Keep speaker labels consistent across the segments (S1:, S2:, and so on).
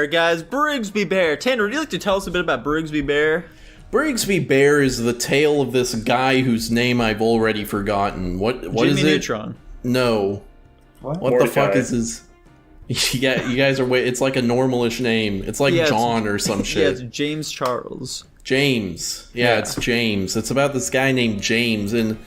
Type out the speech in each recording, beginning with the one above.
S1: Bear, guys. Brigsby Bear. Tanner, would you like to tell us a bit about Brigsby Bear?
S2: Brigsby Bear is the tale of this guy whose name I've already forgotten. What
S1: Jimmy
S2: is it?
S1: Neutron.
S2: No. What the fuck is his... Yeah, you guys are it's like a normalish name. It's like John or some shit.
S1: Yeah, it's James Charles.
S2: James. Yeah, it's James. It's about this guy named James, and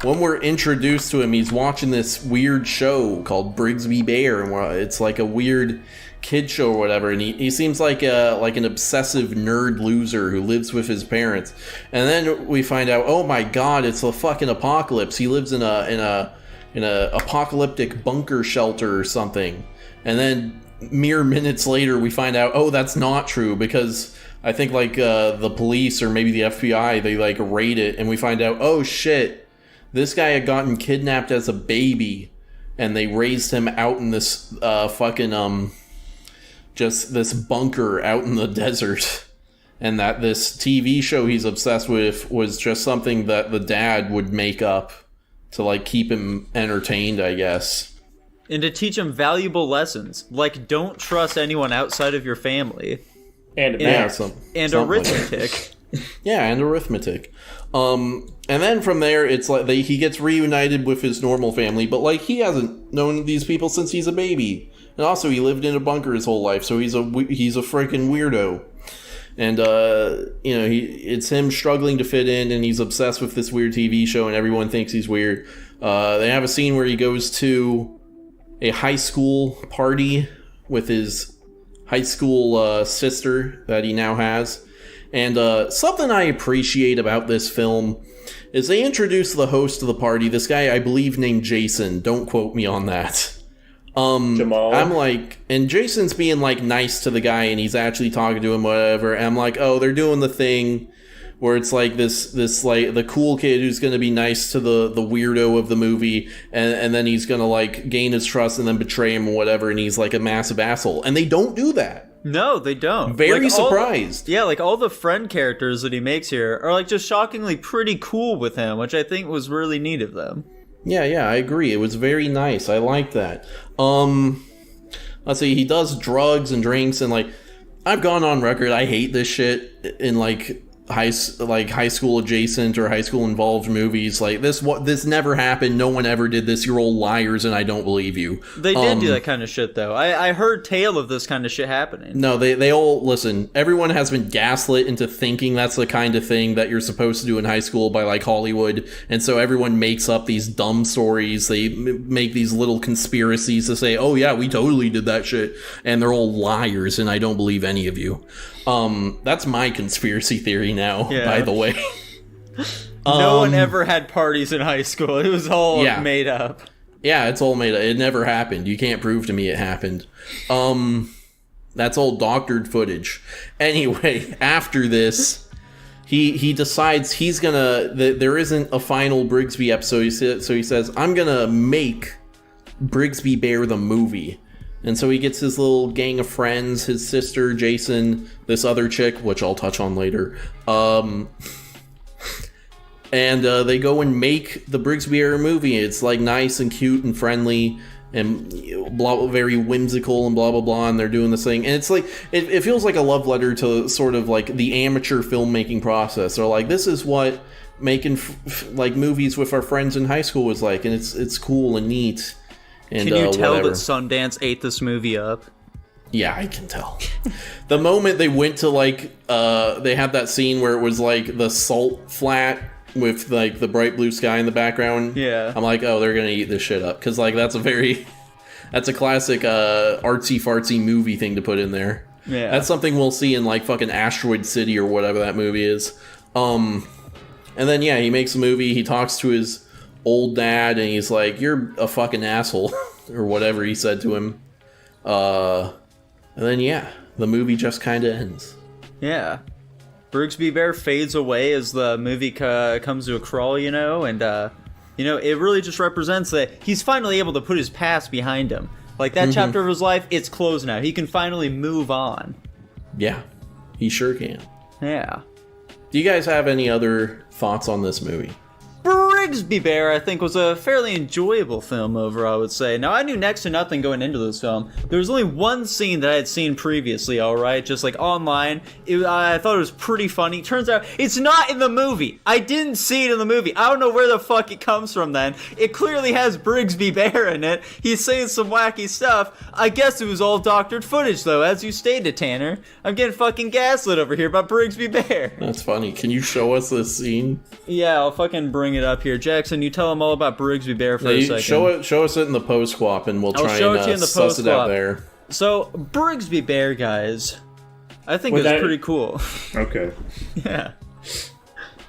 S2: when we're introduced to him, he's watching this weird show called Brigsby Bear, and it's like a weird kid show or whatever, and he seems like an obsessive nerd loser who lives with his parents. And then we find out, oh my god, it's a fucking apocalypse. He lives in a apocalyptic bunker shelter or something. And then mere minutes later, we find out, oh, that's not true, because I think like the police or maybe the FBI, they like raid it, and we find out, oh shit, this guy had gotten kidnapped as a baby, and they raised him out in this just this bunker out in the desert. And that this TV show he's obsessed with was just something that the dad would make up to like keep him entertained, I guess.
S1: And to teach him valuable lessons, like don't trust anyone outside of your family.
S3: And math.
S1: And arithmetic.
S2: Yeah, and arithmetic. And then from there, it's like he gets reunited with his normal family, but like he hasn't known these people since he's a baby. And also, he lived in a bunker his whole life, so he's a freaking weirdo. And it's him struggling to fit in, and he's obsessed with this weird TV show, and everyone thinks he's weird. They have a scene where he goes to a high school party with his high school sister that he now has. And something I appreciate about this film is they introduce the host of the party, this guy I believe named Jason. Don't quote me on that.
S3: Jamal.
S2: I'm like, and Jason's being like nice to the guy, and he's actually talking to him, whatever. And I'm like, oh, they're doing the thing where it's like this like the cool kid who's going to be nice to the weirdo of the movie, and then he's going to like gain his trust and then betray him or whatever, and he's like a massive asshole. And they don't do that.
S1: No, they don't.
S2: Very surprised.
S1: Like all the friend characters that he makes here are like just shockingly pretty cool with him, which I think was really neat of them.
S2: Yeah, I agree. It was very nice. I like that. Let's see, he does drugs and drinks, and like I've gone on record, I hate this shit in like high school adjacent or high school involved movies. Like this never happened. No one ever did this. You're all liars, and I don't believe you.
S1: They did do that kind of shit though. I heard tale of this kind of shit happening.
S2: No, they all listen. Everyone has been gaslit into thinking that's the kind of thing that you're supposed to do in high school by like Hollywood, and so everyone makes up these dumb stories. They make these little conspiracies to say, "Oh yeah, we totally did that shit," and they're all liars, and I don't believe any of you. That's my conspiracy theory now, by the way.
S1: No one ever had parties in high school. It was all made up.
S2: Yeah, it's all made up. It never happened. You can't prove to me it happened. That's all doctored footage. Anyway, after this, he decides he's gonna... there isn't a final Brigsby episode, so he says, I'm gonna make Brigsby Bear the movie. And so he gets his little gang of friends, his sister, Jason, this other chick, which I'll touch on later. And they go and make the Brigsby Bear movie. It's like nice and cute and friendly and very whimsical and blah, blah, blah. And they're doing this thing. And it's like, it feels like a love letter to sort of like the amateur filmmaking process. They're like, this is what making like movies with our friends in high school was like. And it's cool and neat. And,
S1: can you tell that Sundance ate this movie up?
S2: Yeah, I can tell. The moment they went to like, they had that scene where it was like the salt flat with like the bright blue sky in the background.
S1: Yeah.
S2: I'm like, oh, they're gonna eat this shit up. Cause like that's a classic artsy fartsy movie thing to put in there.
S1: Yeah.
S2: That's something we'll see in like fucking Asteroid City or whatever that movie is. And then he makes a movie, he talks to his old dad, and he's like, you're a fucking asshole, or whatever he said to him. And then, the movie just kind of ends.
S1: Yeah. Brigsby Bear fades away as the movie comes to a crawl, and, it really just represents that he's finally able to put his past behind him. Like, that chapter of his life, it's closed now. He can finally move on.
S2: Yeah, he sure can.
S1: Yeah.
S2: Do you guys have any other thoughts on this movie?
S1: Brigsby Brigsby Bear, I think, was a fairly enjoyable film overall, I would say. Now, I knew next to nothing going into this film. There was only one scene that I had seen previously, alright, just like online. I thought it was pretty funny. Turns out, it's not in the movie. I didn't see it in the movie. I don't know where the fuck it comes from then. It clearly has Brigsby Bear in it. He's saying some wacky stuff. I guess it was all doctored footage, though, as you stated, Tanner. I'm getting fucking gaslit over here about Brigsby Bear.
S2: That's funny. Can you show us this scene?
S1: Yeah, I'll fucking bring it up here. Jackson, you tell them all about Brigsby Bear for a second.
S2: Show us it in the post-quap, and we'll try and suss it out there.
S1: So, Brigsby Bear, guys, I think it's pretty cool.
S3: Okay.
S1: Yeah.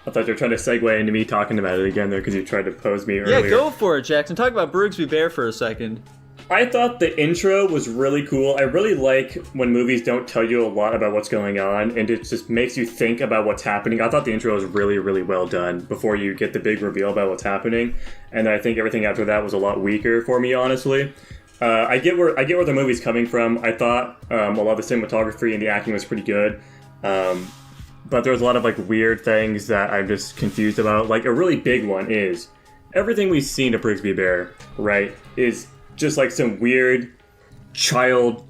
S3: I thought you were trying to segue into me talking about it again there because you tried to pose me earlier.
S1: Yeah, go for it, Jackson. Talk about Brigsby Bear for a second.
S3: I thought the intro was really cool. I really like when movies don't tell you a lot about what's going on and it just makes you think about what's happening. I thought the intro was really, really well done before you get the big reveal about what's happening. And I think everything after that was a lot weaker for me, honestly. I get where the movie's coming from. I thought a lot of the cinematography and the acting was pretty good. But there was a lot of like weird things that I'm just confused about. Like a really big one is everything we've seen of Brigsby Bear, right, is just like some weird child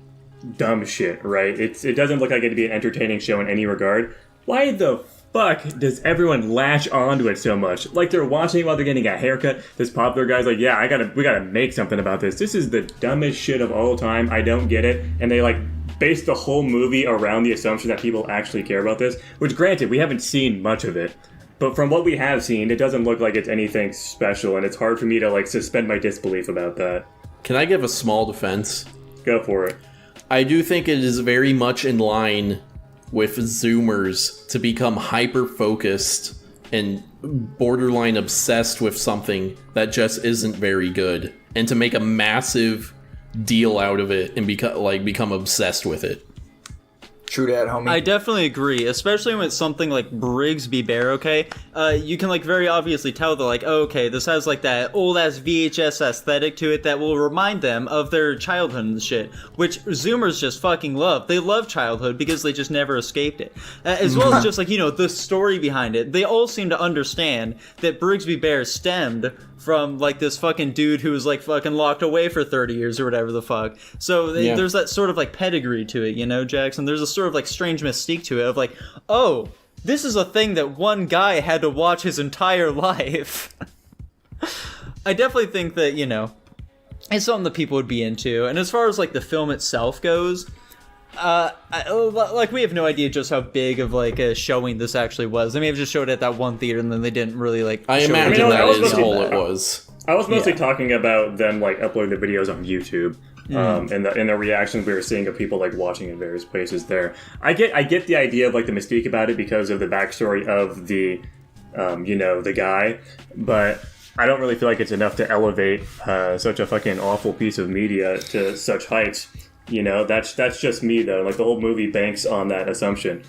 S3: dumb shit, right? It doesn't look like it'd be an entertaining show in any regard. Why the fuck does everyone latch onto it so much? Like they're watching it while they're getting a haircut. This popular guy's like, yeah, we gotta make something about this. This is the dumbest shit of all time. I don't get it. And they like base the whole movie around the assumption that people actually care about this. Which granted, we haven't seen much of it. But from what we have seen, it doesn't look like it's anything special. And it's hard for me to like suspend my disbelief about that.
S2: Can I give a small defense?
S3: Go for it.
S2: I do think it is very much in line with Zoomers to become hyper-focused and borderline obsessed with something that just isn't very good. And to make a massive deal out of it and become obsessed with it.
S4: True that, homie.
S1: I definitely agree, especially when it's something like Brigsby Bear, okay? You can, like, very obviously tell that, like, oh, okay, this has, like, that old-ass VHS aesthetic to it that will remind them of their childhood and shit, which Zoomers just fucking love. They love childhood because they just never escaped it. As well as just, like, you know, the story behind it. They all seem to understand that Brigsby Bear stemmed from, like, this fucking dude who was, like, fucking locked away for 30 years or whatever the fuck. So there's that sort of, like, pedigree to it, you know, Jackson? There's a sort of, like, strange mystique to it of, like, oh, this is a thing that one guy had to watch his entire life. I definitely think that, you know, it's something that people would be into. And as far as, like, the film itself goes, like, we have no idea just how big of, like, a showing this actually was. They may have just showed it at that one theater and then they didn't really, like,
S2: I imagine that is all it was.
S3: I was mostly talking about them, like, uploading the videos on YouTube. And the reactions we were seeing of people, like, watching in various places there. I get the idea of, like, the mystique about it because of the backstory of the, you know, the guy. But I don't really feel like it's enough to elevate such a fucking awful piece of media to such heights. You know, that's just me, though. Like, the whole movie banks on that assumption.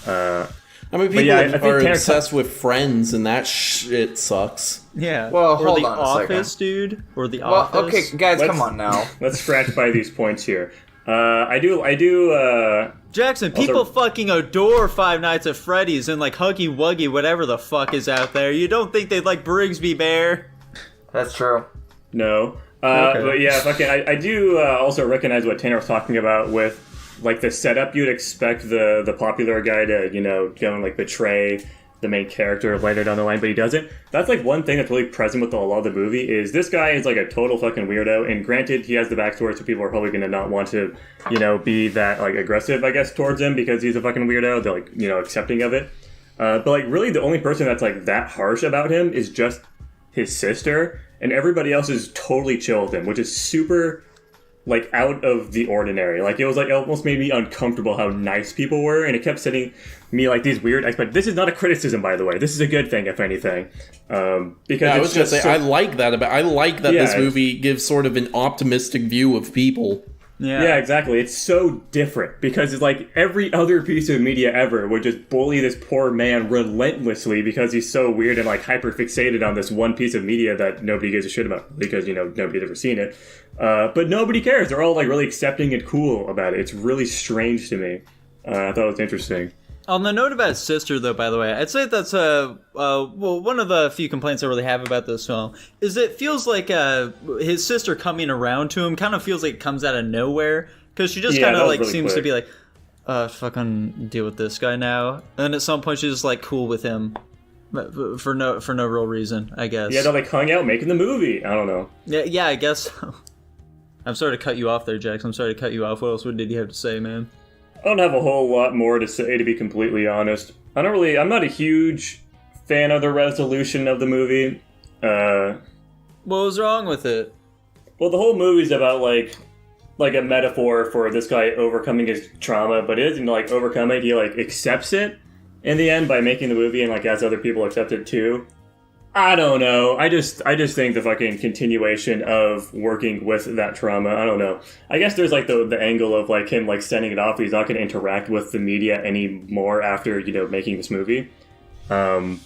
S2: I mean, people are obsessed with Friends, and that shit sucks.
S1: Yeah.
S4: Well, hold
S1: on
S4: a second.
S1: Office, dude. Or The Office.
S4: Okay, guys, come on now.
S3: Let's scratch by these points here. I do.
S1: Jackson, people fucking adore Five Nights at Freddy's and, like, Huggy Wuggy, whatever the fuck is out there. You don't think they'd like Brigsby Bear?
S4: That's true.
S3: No.
S1: Okay.
S3: But yeah, fucking, I do also recognize what Tanner was talking about with, like, the setup. You'd expect the popular guy to, you know, go and, like, betray the main character later down the line, but he doesn't. That's, like, one thing that's really present with a lot of the movie is this guy is, like, a total fucking weirdo, and granted, he has the backstory, so people are probably going to not want to, you know, be that, like, aggressive, I guess, towards him because he's a fucking weirdo. They're, like, you know, accepting of it. But, like, really the only person that's, like, that harsh about him is just his sister, and everybody else is totally chill with him, which is super, like, out of the ordinary. Like, it was, like, it almost made me uncomfortable how nice people were, and it kept setting me, like, these weird expectations. This is not a criticism, by the way. This is a good thing, if anything. Because
S2: I was going to say, I like that this movie gives sort of an optimistic view of people.
S3: Yeah, exactly. It's so different because it's like every other piece of media ever would just bully this poor man relentlessly because he's so weird and, like, hyper fixated on this one piece of media that nobody gives a shit about because, you know, nobody's ever seen it. But nobody cares. They're all, like, really accepting and cool about it. It's really strange to me. I thought it was interesting.
S1: On the note about his sister, though, by the way, I'd say that's one of the few complaints I really have about this film is it feels like his sister coming around to him kind of feels like it comes out of nowhere because she just kind of like really seems quick. To be like, fucking deal with this guy now, and at some point she's just like cool with him for no real reason, I guess.
S3: Yeah, they like hung out making the movie. I don't know.
S1: Yeah, I guess. I'm sorry to cut you off there, Jax. I'm sorry to cut you off. What else did you have to say, man?
S3: I don't have a whole lot more to say, to be completely honest. I'm not a huge fan of the resolution of the movie.
S1: What was wrong with it?
S3: Well, the whole movie's about, like a metaphor for this guy overcoming his trauma, but it isn't, like, overcome it. He, like, accepts it in the end by making the movie and, like, has other people accept it, too. I don't know. I just think the fucking continuation of working with that trauma, I don't know. I guess there's like the angle of like him like sending it off. He's not going to interact with the media anymore after, making this movie. And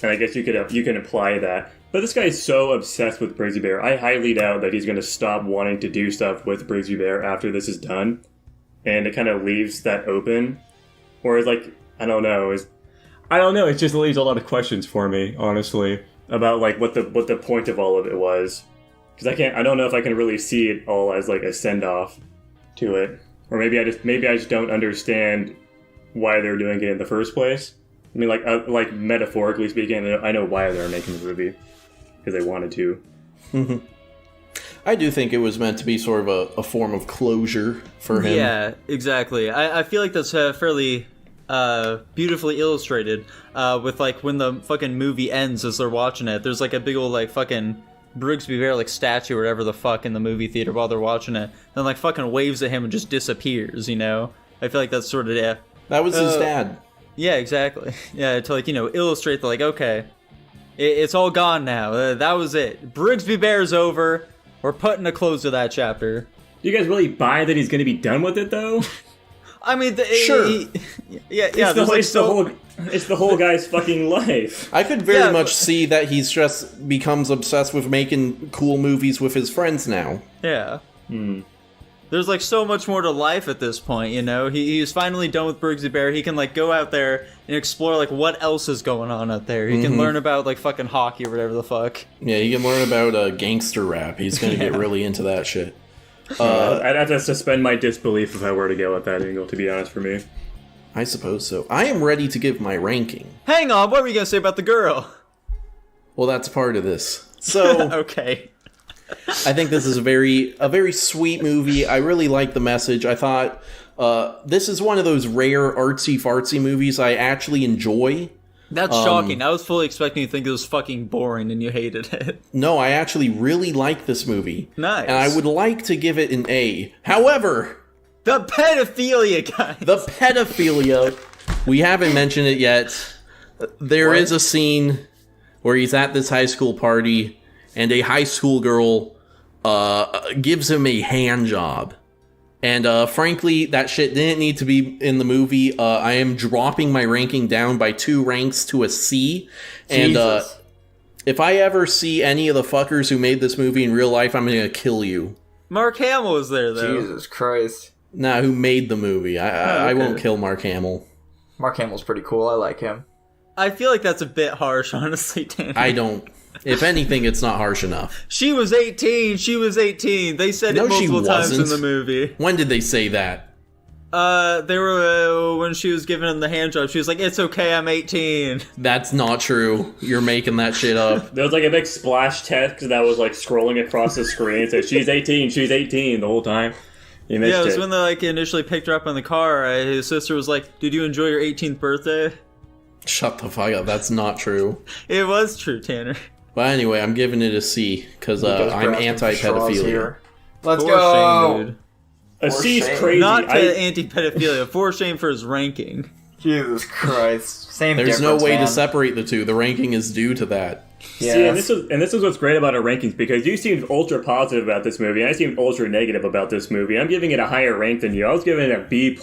S3: I guess you can apply that. But this guy is so obsessed with Brigsby Bear. I highly doubt that he's going to stop wanting to do stuff with Brigsby Bear after this is done. And it kind of leaves that open. Whereas like, I don't know. It just leaves a lot of questions for me, honestly, about like what the point of all of it was. Because I don't know if I can really see it all as like a send off to it, or maybe I just don't understand why they're doing it in the first place. I mean, like metaphorically speaking, I know why they're making the movie because they wanted to.
S2: Mm-hmm. I do think it was meant to be sort of a form of closure for him.
S1: Yeah, exactly. I feel like that's fairly beautifully illustrated with like when the fucking movie ends as they're watching it. There's like a big old like fucking Brigsby Bear like statue or whatever the fuck in the movie theater while they're watching it. Then like fucking waves at him and just disappears. I feel like that's sort of
S2: that was his dad.
S1: Yeah, exactly. Yeah, to like illustrate the like okay, it's all gone now. That was it. Brigsby Bear's over. We're putting a close to that chapter.
S3: Do you guys really buy that he's going to be done with it though?
S1: I mean,
S3: sure. It's the whole guy's fucking life.
S2: I could very much see that he's just becomes obsessed with making cool movies with his friends now.
S1: Yeah. There's like so much more to life at this point, He's finally done with Brigsby Bear. He can like go out there and explore like what else is going on out there. He can learn about like fucking hockey or whatever the fuck.
S2: Yeah, he can learn about gangster rap. He's gonna get really into that shit.
S3: I'd have to suspend my disbelief if I were to go at that angle, to be honest, for me.
S2: I suppose so. I am ready to give my ranking.
S1: Hang on, what were you going to say about the girl?
S2: Well, that's part of this. So,
S1: okay.
S2: I think this is a very sweet movie. I really like the message. I thought this is one of those rare artsy-fartsy movies I actually enjoy.
S1: That's shocking. I was fully expecting you to think it was fucking boring and you hated it.
S2: No, I actually really like this movie.
S1: Nice.
S2: And I would like to give it an A. However...
S1: The pedophilia, guys!
S2: The pedophilia. We haven't mentioned it yet. There is a scene where he's at this high school party and a high school girl gives him a hand job. And frankly, that shit didn't need to be in the movie. I am dropping my ranking down by 2 ranks to a C. And if I ever see any of the fuckers who made this movie in real life, I'm going to kill you.
S1: Mark Hamill was there, though.
S4: Jesus Christ.
S2: Nah, who made the movie? I won't kill Mark Hamill.
S4: Mark Hamill's pretty cool. I like him.
S1: I feel like that's a bit harsh, honestly, Tanner.
S2: I don't. If anything, it's not harsh enough.
S1: She was 18. She was 18. They said it multiple times in the movie.
S2: When did they say that?
S1: They were when she was giving him the hand job. She was like, "It's okay, I'm 18."
S2: That's not true. You're making that shit up.
S3: There was like a big splash text that was like scrolling across the screen. It said, "She's 18. She's 18" the whole time.
S1: Yeah, it was when they like initially picked her up in the car. His sister was like, "Did you enjoy your 18th birthday?"
S2: Shut the fuck up. That's not true.
S1: It was true, Tanner.
S2: But anyway, I'm giving it a C because I'm anti-pedophilia.
S4: Let's go.
S1: Shame, dude.
S3: A C's crazy.
S1: Not anti-pedophilia. For shame for his ranking.
S4: Jesus Christ. Same
S2: There's
S4: difference,
S2: no way
S4: man.
S2: to separate the two. The ranking is due to that.
S4: Yes.
S3: See, and this is what's great about our rankings, because you seemed ultra positive about this movie, and I seemed ultra negative about this movie. I'm giving it a higher rank than you. I was giving it a B+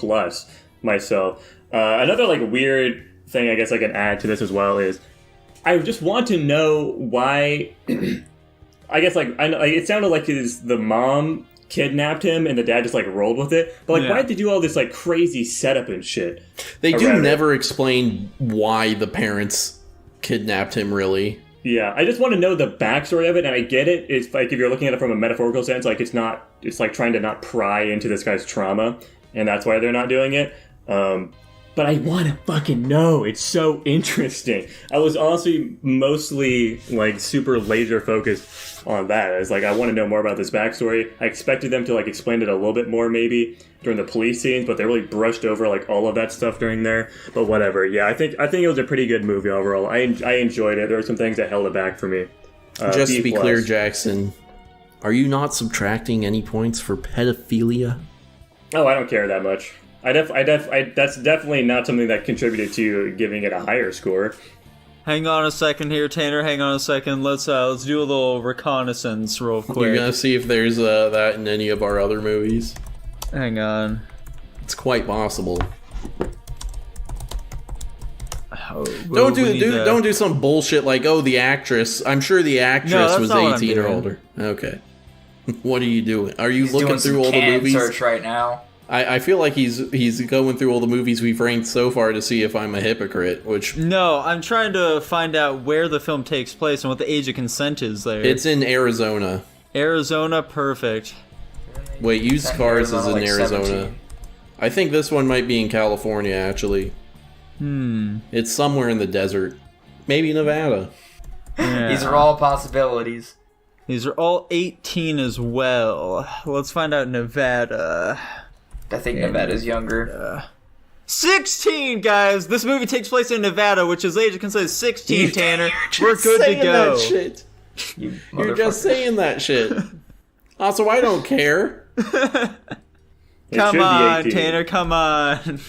S3: myself. Another like weird thing I guess I can add to this as well is I just want to know why. I guess it sounded like the mom kidnapped him and the dad just like rolled with it. But like, why did they do all this like crazy setup and shit?
S2: They do never explain why the parents kidnapped him, really.
S3: Yeah, I just want to know the backstory of it, and I get it. It's like, if you're looking at it from a metaphorical sense, like it's like trying to not pry into this guy's trauma, and that's why they're not doing it. But I want to fucking know. It's so interesting. I was honestly mostly like super laser focused on that. I was like, I want to know more about this backstory. I expected them to like explain it a little bit more maybe during the police scenes, but they really brushed over like all of that stuff during there. But whatever. Yeah, I think it was a pretty good movie overall. I enjoyed it. There were some things that held it back for me.
S2: Just to be clear, Jackson, are you not subtracting any points for pedophilia?
S3: Oh, I don't care that much. That's definitely not something that contributed to giving it a higher score.
S1: Hang on a second here, Tanner. Hang on a second. Let's do a little reconnaissance real quick.
S2: You're gonna see if there's that in any of our other movies.
S1: Hang on.
S2: It's quite possible.
S1: Oh,
S2: don't do some bullshit like, oh, the actress. I'm sure the actress was 18 or older. Okay. What are you doing? Are you looking through all the movies?
S4: Search right now.
S2: I feel like he's going through all the movies we've ranked so far to see if I'm a hypocrite, which...
S1: No, I'm trying to find out where the film takes place and what the age of consent is there.
S2: It's in Arizona.
S1: Arizona, perfect.
S2: Wait, Used Cars is in
S4: like
S2: Arizona.
S4: 17.
S2: I think this one might be in California, actually. It's somewhere in the desert. Maybe Nevada.
S1: Yeah.
S4: These are all possibilities.
S1: These are all 18 as well. Let's find out Nevada.
S4: I think Nevada's younger.
S1: 16, guys! This movie takes place in Nevada, which is age of consent is 16, Tanner. We're good to go.
S2: That shit. You're just saying that shit. Also, I don't care.
S1: Come on, Tanner, come on.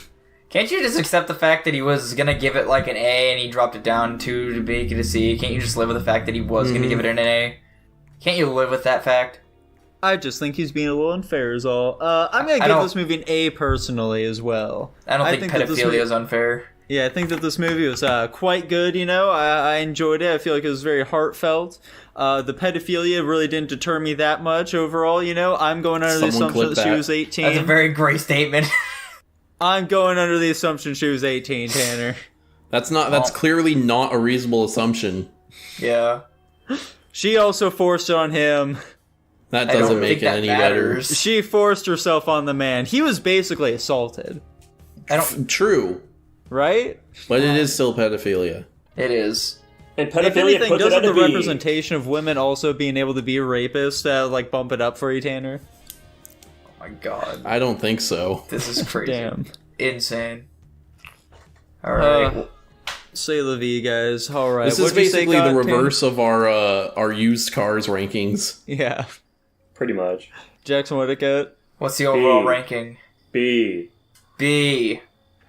S4: Can't you just accept the fact that he was gonna give it like an A and he dropped it down to make it a C? Can't you just live with the fact that he was gonna give it an A? Can't you live with that fact?
S1: I just think he's being a little unfair is all. I'm going to give this movie an A personally as well.
S4: I don't think pedophilia is unfair.
S1: Yeah, I think that this movie was quite good, you know. I enjoyed it. I feel like it was very heartfelt. The pedophilia really didn't deter me that much overall, you know. I'm going under the assumption that she was 18.
S4: That's a very great statement.
S1: I'm going under the assumption she was 18, Tanner.
S2: That's clearly not a reasonable assumption.
S4: Yeah.
S1: She also forced it on him.
S2: That doesn't make it any better.
S1: She forced herself on the man. He was basically assaulted.
S2: True.
S1: Right?
S2: But it is still pedophilia.
S4: It is.
S3: And pedophilia,
S1: if anything, doesn't the representation of women also being able to be a rapist like bump it up for you, Tanner?
S4: Oh my god.
S2: I don't think so.
S4: This is crazy.
S1: Damn.
S4: Insane. Alright.
S1: Say la vie, guys. Alright.
S2: This is basically the reverse of our used cars rankings.
S1: Yeah.
S3: Pretty much.
S1: Jackson, what'd it get?
S4: What's the overall ranking?
S3: B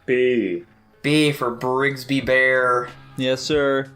S4: for Brigsby Bear.
S1: Yes, sir.